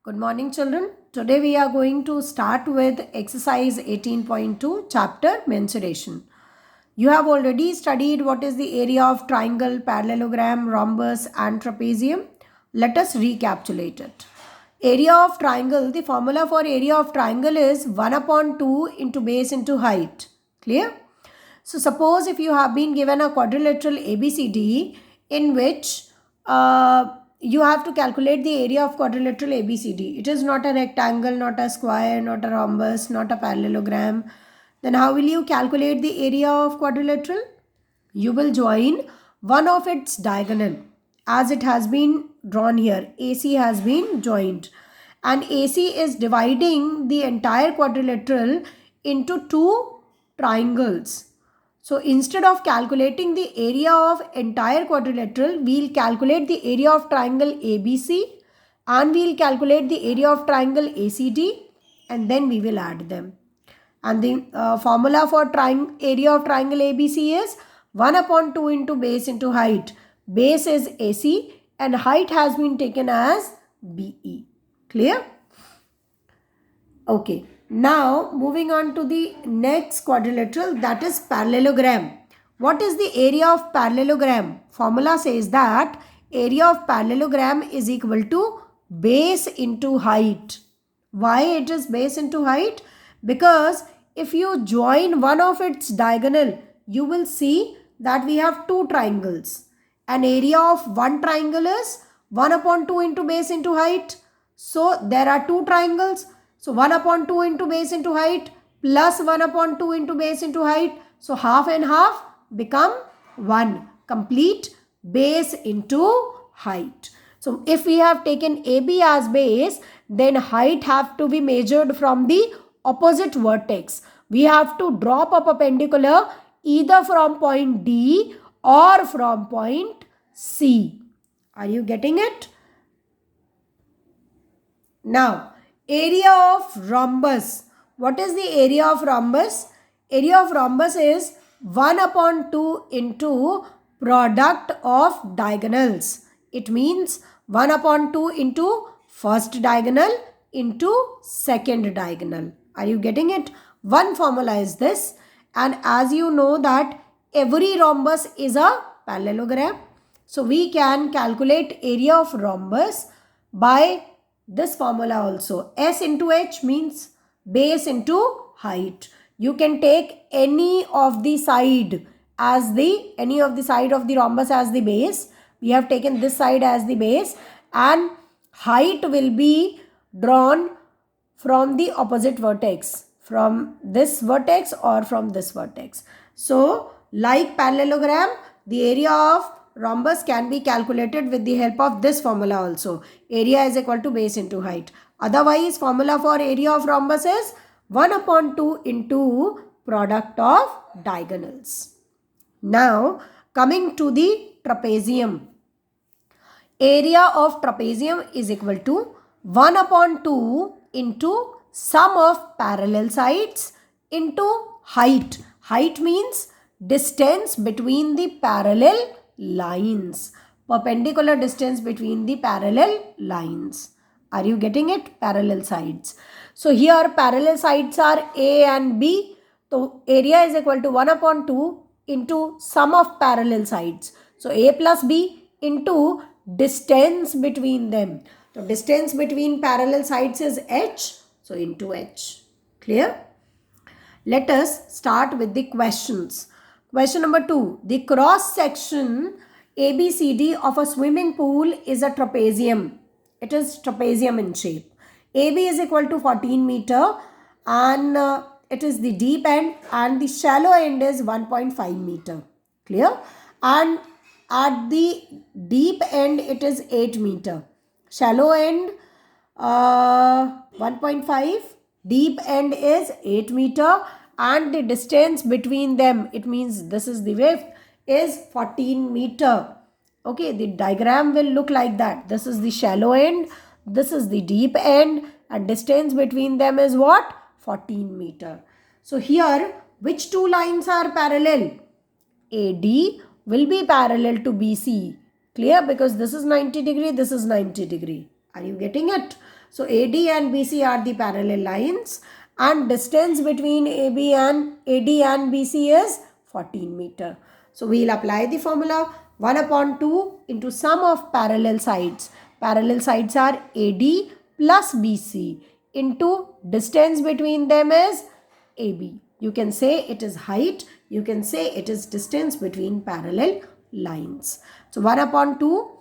Good morning, children. Today we are going to start with exercise 18.2, chapter mensuration. You have already studied what is the area of triangle, parallelogram, rhombus and trapezium. Let us recapitulate it. Area of triangle, the formula for area of triangle is 1 upon 2 into base into height. Clear? So suppose if you have been given a quadrilateral ABCD in which you have to calculate the area of quadrilateral ABCD. It is not a rectangle, not a square, not a rhombus, not a parallelogram. Then how will you calculate the area of quadrilateral? You will join one of its diagonal as it has been drawn here. AC has been joined and AC is dividing the entire quadrilateral into two triangles. So instead of calculating the area of entire quadrilateral, we'll calculate the area of triangle ABC and we'll calculate the area of triangle ACD and then we will add them. And the formula for area of triangle ABC is 1 upon 2 into base into height. Base is AC and height has been taken as BE. Clear? Okay. Now moving on to the next quadrilateral, that is parallelogram. What is the area of parallelogram? Formula says that area of parallelogram is equal to base into height. Why it is base into height? Because if you join one of its diagonal, you will see that we have two triangles. An area of one triangle is 1 upon 2 into base into height. So there are two triangles. So 1 upon 2 into base into height plus 1 upon 2 into base into height. So half and half become 1. Complete base into height. So if we have taken AB as base, then height have to be measured from the opposite vertex. We have to drop a perpendicular either from point D or from point C. Are you getting it? Now, area of rhombus. What is the area of rhombus? Area of rhombus is 1 upon 2 into product of diagonals. It means 1 upon 2 into first diagonal into second diagonal. Are you getting it? One formula is this. And as you know that every rhombus is a parallelogram. So we can calculate area of rhombus by this formula also. S into H means base into height. You can take any of the side of the rhombus as the base. We have taken this side as the base and height will be drawn from the opposite vertex, from this vertex or from this vertex. So like parallelogram, the area of rhombus can be calculated with the help of this formula also. Area is equal to base into height. Otherwise, formula for area of rhombus is 1 upon 2 into product of diagonals. Now, coming to the trapezium. Area of trapezium is equal to 1 upon 2 into sum of parallel sides into height. Height means distance between the parallel lines. Perpendicular distance between the parallel lines. Are you getting it? Parallel sides. So here parallel sides are A and B. So area is equal to 1 upon 2 into sum of parallel sides. So A plus B into distance between them. So distance between parallel sides is H. So into H. Clear? Let us start with the questions. Question number 2. The cross section ABCD of a swimming pool is a trapezium. It is trapezium in shape. AB is equal to 14 meter and it is the deep end and the shallow end is 1.5 meter. Clear? And at the deep end it is 8 meter. Shallow end 1.5. Deep end is 8 meter. And the distance between them, it means this is the width, is 14 meter. Okay, the diagram will look like that. This is the shallow end, this is the deep end, and distance between them is what? 14 meter. So here, which two lines are parallel? AD will be parallel to BC. Clear? Because this is 90 degree, this is 90 degree. Are you getting it? So AD and BC are the parallel lines, and distance between AD and BC is 14 meter. So we will apply the formula 1 upon 2 into sum of parallel sides. Parallel sides are AD plus BC into distance between them is AB. You can say it is height. You can say it is distance between parallel lines. So 1 upon 2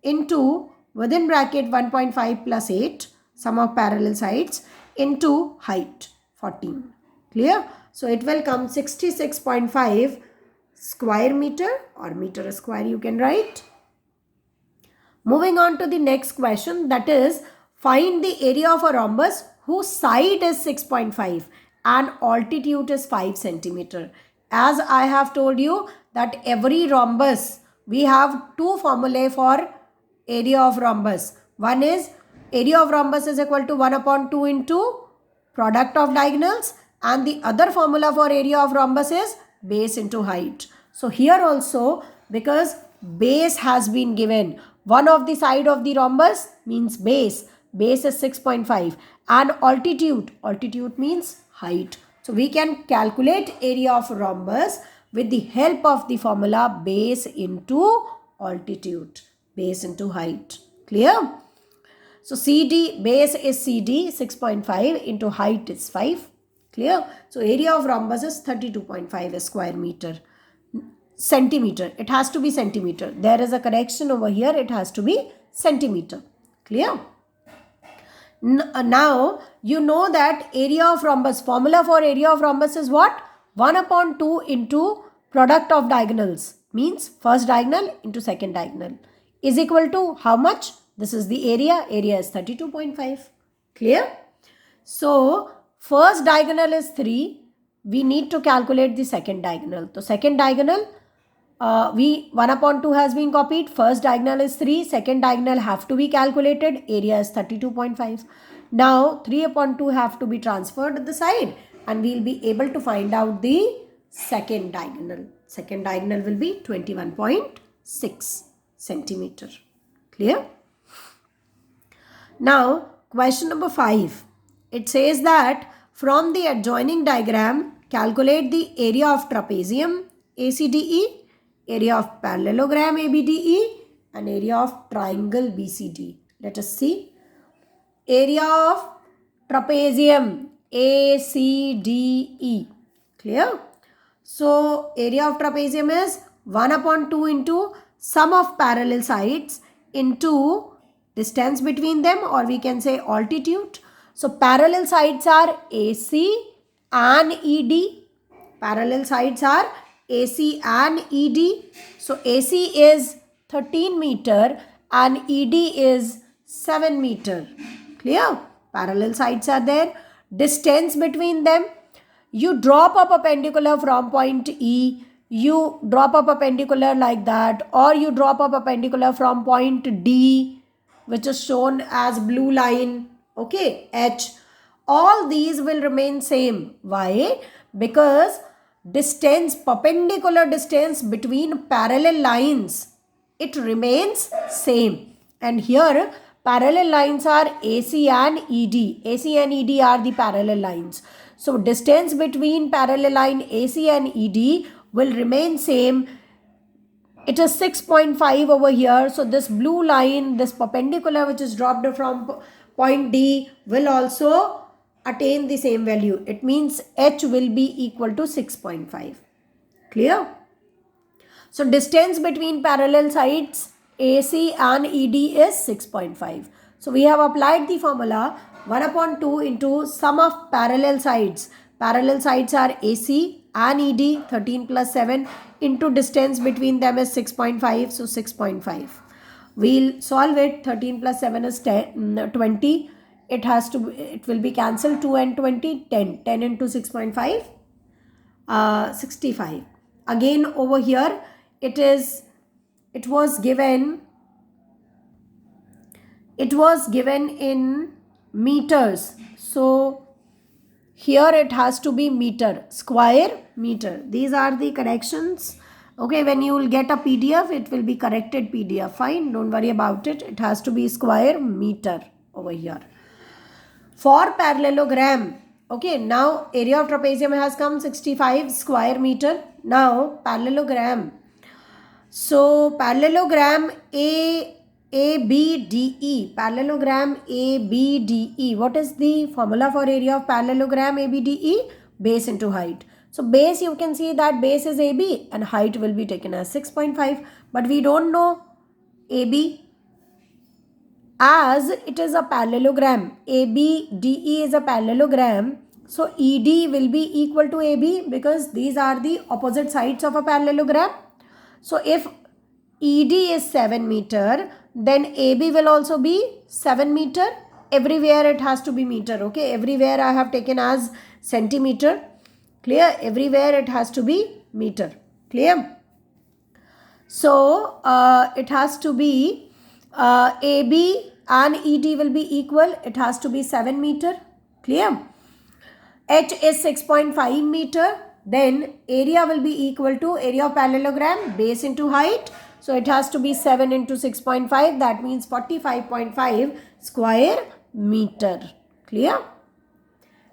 into within bracket 1.5 plus 8 sum of parallel sides into height 14. Clear? So it will come 66.5 square meter or meter square you can write. Moving on to the next question, that is find the area of a rhombus whose side is 6.5 and altitude is 5 centimeter. As I have told you that every rhombus, we have two formulae for area of rhombus. One is area of rhombus is equal to 1 upon 2 into product of diagonals, and the other formula for area of rhombus is base into height. So here also, because base has been given, one of the side of the rhombus means base is 6.5, and altitude means height. So we can calculate area of rhombus with the help of the formula base into altitude, base into height. Clear? So CD, base is CD, 6.5 into height is 5. Clear? So area of rhombus is 32.5 square meter. Centimeter. It has to be centimeter. There is a correction over here. It has to be centimeter. Clear? Now, you know that area of rhombus, formula for area of rhombus is what? 1 upon 2 into product of diagonals. Means first diagonal into second diagonal. Is equal to how much? This is the area. Area is 32.5. Clear? So, first diagonal is 3. We need to calculate the second diagonal. So, second diagonal, 1 upon 2 has been copied. First diagonal is 3. Second diagonal have to be calculated. Area is 32.5. Now, 3 upon 2 have to be transferred to the side, and we will be able to find out the second diagonal. Second diagonal will be 21.6 centimeter. Clear? Now, question number 5. It says that from the adjoining diagram, calculate the area of trapezium ACDE, area of parallelogram ABDE, and area of triangle BCD. Let us see. Area of trapezium ACDE. Clear? So, area of trapezium is 1 upon 2 into sum of parallel sides into distance between them, or we can say altitude. So, parallel sides are AC and ED. Parallel sides are AC and ED. So, AC is 13 meter and ED is 7 meter. Clear? Parallel sides are there. Distance between them. You drop a perpendicular from point E. You drop a perpendicular like that, or you drop a perpendicular from point D, which is shown as blue line. Okay, H. All these will remain same. Why? Because distance, perpendicular distance between parallel lines, it remains same. And here parallel lines are AC and ED. AC and ED are the parallel lines. So distance between parallel line AC and ED will remain same. It is 6.5 over here. So this blue line, this perpendicular which is dropped from point D will also attain the same value. It means H will be equal to 6.5. Clear? So distance between parallel sides AC and ED is 6.5. So we have applied the formula 1 upon 2 into sum of parallel sides. Parallel sides are AC and ED, 13 plus 7 into distance between them is 6.5. So 6.5. We'll solve it. 13 plus 7 is 20. It will be cancelled. 2 and 20, 10. 10 into 6.5, 65. Again over here, it was given in meters. So here it has to be meter, square meter. These are the corrections. Okay, when you will get a PDF, it will be corrected PDF. Fine, don't worry about it. It has to be square meter over here. For parallelogram, okay, now area of trapezium has come 65 square meter. Now parallelogram. So parallelogram ABDE, parallelogram ABDE. What is the formula for area of parallelogram ABDE? Base into height. So base, you can see that base is AB and height will be taken as 6.5. But we don't know AB. As it is a parallelogram, ABDE is a parallelogram. So ED will be equal to AB because these are the opposite sides of a parallelogram. So if ED is 7 meter, then AB will also be 7 meter. Everywhere it has to be meter. Okay, everywhere I have taken as centimeter. Clear? Everywhere it has to be meter. Clear? So it has to be AB and ED will be equal. It has to be 7 meter. Clear? H is 6.5 meter. Then area will be equal to area of parallelogram, base into height. So it has to be 7 into 6.5. That means 45.5 square meter. Clear?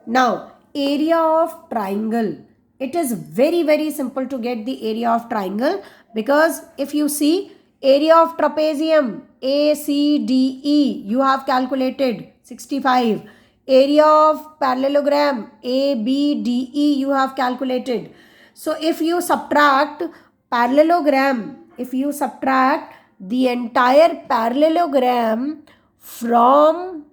Now, area of triangle. It is very, very simple to get the area of triangle, because if you see area of trapezium ACDE, you have calculated 65. Area of parallelogram ABDE, you have calculated. So if you subtract parallelogram, if you subtract the entire parallelogram from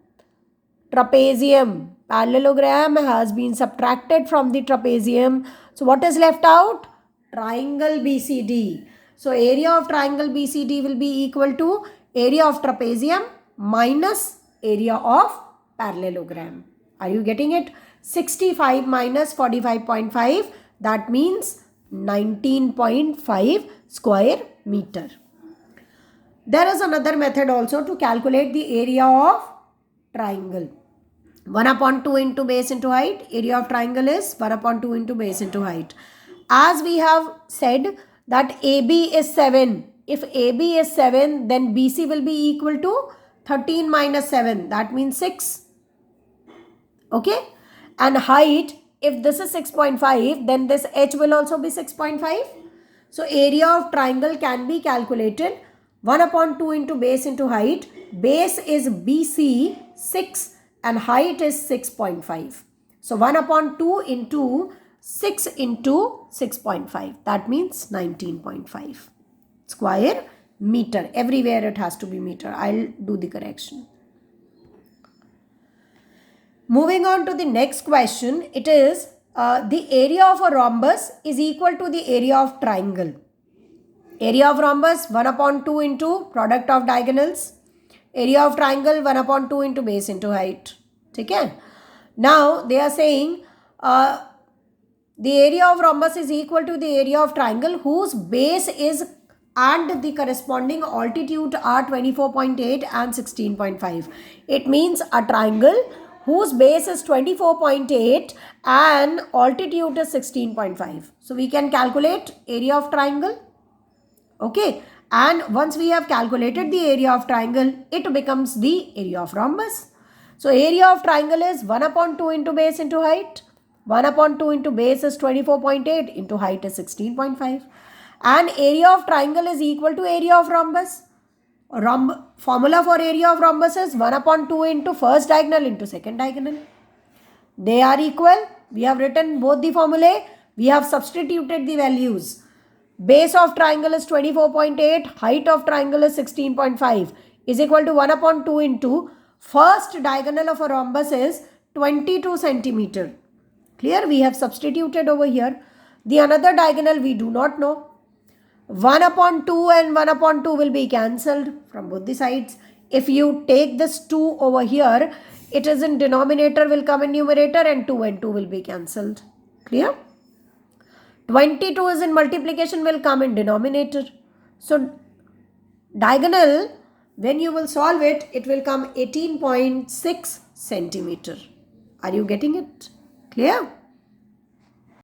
trapezium, parallelogram has been subtracted from the trapezium. So what is left out? Triangle BCD. So area of triangle BCD will be equal to area of trapezium minus area of parallelogram. Are you getting it? 65 minus 45.5, that means 19.5 square meter. There is another method also to calculate the area of triangle. 1 upon 2 into base into height. Area of triangle is 1 upon 2 into base into height. As we have said that AB is 7. If AB is 7, then BC will be equal to 13 minus 7. That means 6. Okay. And height, if this is 6.5, then this H will also be 6.5. So area of triangle can be calculated 1 upon 2 into base into height. Base is BC 6 and height is 6.5. So 1 upon 2 into 6 into 6.5. That means 19.5 square meter. Everywhere it has to be meter. I'll do the correction. Moving on to the next question. It is the area of a rhombus is equal to the area of triangle. Area of rhombus 1 upon 2 into product of diagonals. Area of triangle 1 upon 2 into base into height. Okay? Now they are saying the area of rhombus is equal to the area of triangle whose base is and the corresponding altitude are 24.8 and 16.5. It means a triangle whose base is 24.8 and altitude is 16.5. So we can calculate area of triangle. Okay. And once we have calculated the area of triangle, it becomes the area of rhombus. So area of triangle is 1 upon 2 into base into height. 1 upon 2 into base is 24.8 into height is 16.5. And area of triangle is equal to area of rhombus. Formula for area of rhombus is 1 upon 2 into first diagonal into second diagonal. They are equal. We have written both the formulae. We have substituted the values. Base of triangle is 24.8. Height of triangle is 16.5 is equal to 1 upon 2 into first diagonal of a rhombus is 22 centimeter. Clear? We have substituted over here. The another diagonal we do not know. 1 upon 2 and 1 upon 2 will be cancelled from both the sides. If you take this 2 over here, it is in denominator will come in numerator and 2 will be cancelled. Clear? 22 is in multiplication will come in denominator. So diagonal, when you will solve it, it will come 18.6 centimeter. Are you getting it? Clear?